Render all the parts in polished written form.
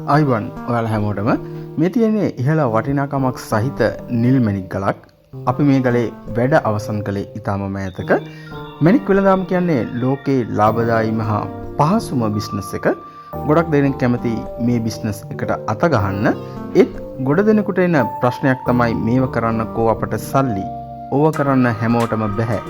Ivan ඔයාලා හැමෝටම මේ තියෙන්නේ ඉහළ වටිනාකමක් සහිත නිල් මැණික් ගලක්. අපි මේ ගලේ වැඩ අවසන් කළේ ඊටම මෑතක. මැණික් වෙළඳාම කියන්නේ ලෝකේ ලාභදායීම හා පහසුම බිස්නස් එක. ගොඩක් දෙනෙක් කැමති මේ බිස්නස් එකට අත ගහන්න. ඒත් ගොඩ දෙනෙකුට එන ප්‍රශ්නයක් තමයි මේව කරන්න කෝ අපට සල්ලි. ඕව කරන්න හැමෝටම බෑ.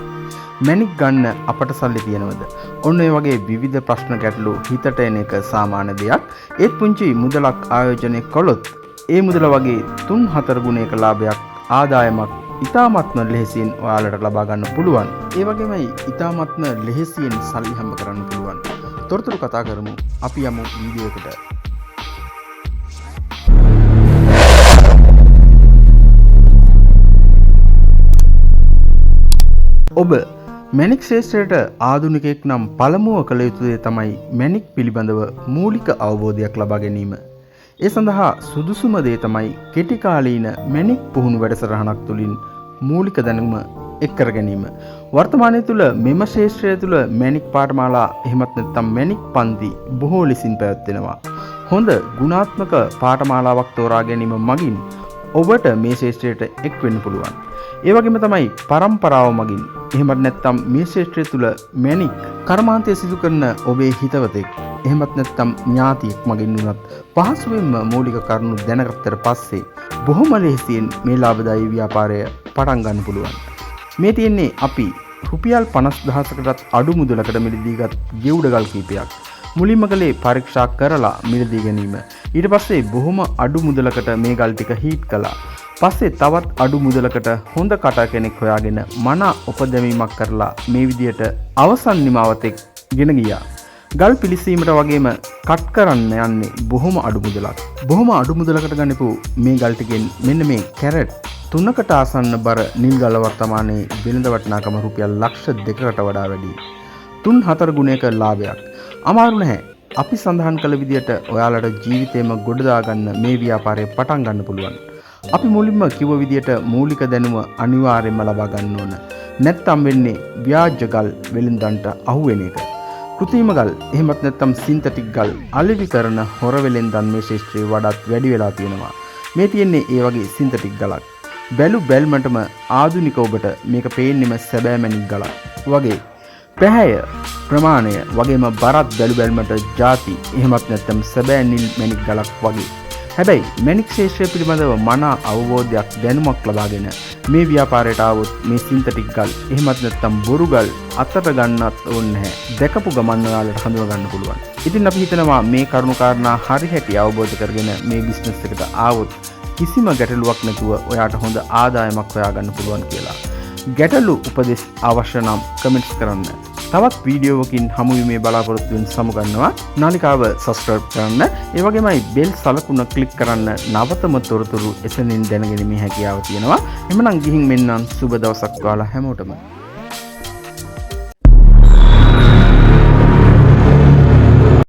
මැණික් ගන්න අපට සල්ලි තියනවද? ඔන්න ඒ වගේ විවිධ ප්‍රශ්න ගැටලු හිතට එන එක සාමාන්‍ය දෙයක්. ඒත් පුංචි මුදලක් ආයෝජනය කළොත් ඒ මුදල වගේ 3-4 ගුණයක ලාභයක් ආදායමක් ඉතාමත්ම ලෙහෙසියෙන් ඔයාලට ලබා ගන්න පුළුවන්. ඒ වගේමයි ඉතාමත්ම ලෙහෙසියෙන් සල්ලි හම්බ කරන්න පුළුවන්. තොරතුරු කතා කරමු. අපි යමු වීඩියෝ එකට. ඔබ මැණික් ශේෂ්ත්‍රයට ආධුනිකයෙක් නම් පළමුව කළ යුතු දේ තමයි මැණික් පිළිබඳව මූලික අවබෝධයක් ලබා ගැනීම. ඒ සඳහා සුදුසුම දේ තමයි කෙටි කාලීන මැණික් පුහුණු වැඩසටහනක් තුළින් මූලික දැනුම එක් කර ගැනීම. වර්තමානයේ තුල මෙම ශේෂ්ත්‍රය තුල මැණික් පාඨමාලා එහෙමත් නැත්නම් මැණික් පන්ති බොහෝ ලෙසින් පැවැත්වෙනවා. හොඳ ගුණාත්මක පාඨමාලාවක් තෝරා ගැනීම මගින් ඔබට මේ ශේෂ්ත්‍රයට එක් වෙන්න පුළුවන්. ඒ වගේම තමයි පරම්පරාව මගින් එහෙමත් නැත්නම් මේ ශේෂ්ත්‍රය තුල මැණික් කර්මාන්තය සිදු කරන ඔබේ හිතවතෙක් එහෙමත් නැත්නම් ඥාතියෙක් මගින් වුණත් පහසුවෙන්ම මූලික කරුණු දැනගත්තට පස්සේ බොහොම ලෙහෙසියෙන් මේ ලාභදායී ව්‍යාපාරය පටන් ගන්න පුළුවන්. මේ තියෙන්නේ අපි රුපියල් 50000කටත් අඩු මුදලකට මිලදීගත් ගෙවුඩගල් කීපයක්. මුලින්ම කලේ පරීක්ෂා කරලා මිලදී ගැනීම. ඊට පස්සේ බොහොම අඩු මුදලකට මේ ගල් ටික හීට් කළා. පස්සේ තවත් අඩු මුදලකට හොඳ කට කෙනෙක් හොයාගෙන මනා උපදැමීමක් කරලා මේ විදියට අවසන් නිමාවතෙක් ගෙන ගියා. ගල් පිලිසීමට වගේම කට් කරන්න යන්නේ බොහොම අඩු මුදලක්. බොහොම අඩු මුදලකට ගන්නපු මේ ගල් ටිකෙන් මෙන්න මේ කැරට් 3කට ආසන්න බර නිල් ගල වර්තමානයේ වෙළඳ වටිනාකම රුපියල් ලක්ෂ 2කට වඩා වැඩි. 3-4 ගුණයක ලාභයක්. අමාරු නැහැ. අපි සඳහන් කළ විදියට ඔයාලට ජීවිතේම ගොඩ දාගන්න මේ ව්‍යාපාරය පටන් ගන්න පුළුවන්. අපි මුලින්ම කිව්ව විදියට මූලික දැනුම අනිවාර්යයෙන්ම ලබා ගන්න ඕන. නැත්නම් වෙන්නේ ව්‍යාජ ගල් වෙළඳන්ට අහු වෙන එක. කෘත්‍රිම ගල් එහෙමත් නැත්නම් සින්තටික් ගල් අලෙවි කරන හොර වෙළෙන්දන් මේ ශේෂ්ත්‍රයේ වඩාත් වැඩි වෙලා තියෙනවා. මේ තියෙන්නේ ඒ වගේ සින්තටික් ගලක්. බැලු බැල්මටම ආධුනික ඔබට මේක පේන්නෙම සැබෑ මැණික් ගලක් වගේ. පැහැය ප්‍රමාණය වගේම බරත් බැලු බැල්මට ಜಾති එහෙමත් නැත්නම් සැබෑ නිල් මැණික් ගලක් වගේ. හැබැයි මැණික් ශේෂ්ත්‍රය පිළිබඳව මනා අවබෝධයක් දැනුමක් ලබාගෙන මේ ව්‍යාපාරයට ආවොත් මේ සින්තටික් ගල් එහෙමත් නැත්නම් බොරු ගල් අතට ගන්නත් ඕනේ නැහැ. දැකපු ගමන් ඔයාලට හඳුනා ගන්න පුළුවන්. ඉතින් අපි හිතනවා මේ කරුණු කාරණා හරි හැටි අවබෝධ කරගෙන මේ බිස්නස් එකට ආවොත් කිසිම ගැටලුවක් නැතුව ඔයාට හොඳ ආදායමක් හොයාගන්න පුළුවන් කියලා. ගැටලු උපදෙස් අවශ්‍ය නම් කමෙන්ට්ස් කරන්න. තවත් වීඩියෝවකින් හමුවීමේ බලාපොරොත්තුවෙන් සමුගන්නවා. නාලිකාව සබ්ස්ක්‍රයිබ් කරන්න. ඒ වගේමයි බෙල් සලකුණ ක්ලික් කරන්න. නවතම තොරතුරු එසනින් දැනගැනීමේ හැකියාව තියෙනවා. එhmenan ගිහින් මෙන්නම් සුබ දවසක් ඔයාලා හැමෝටම.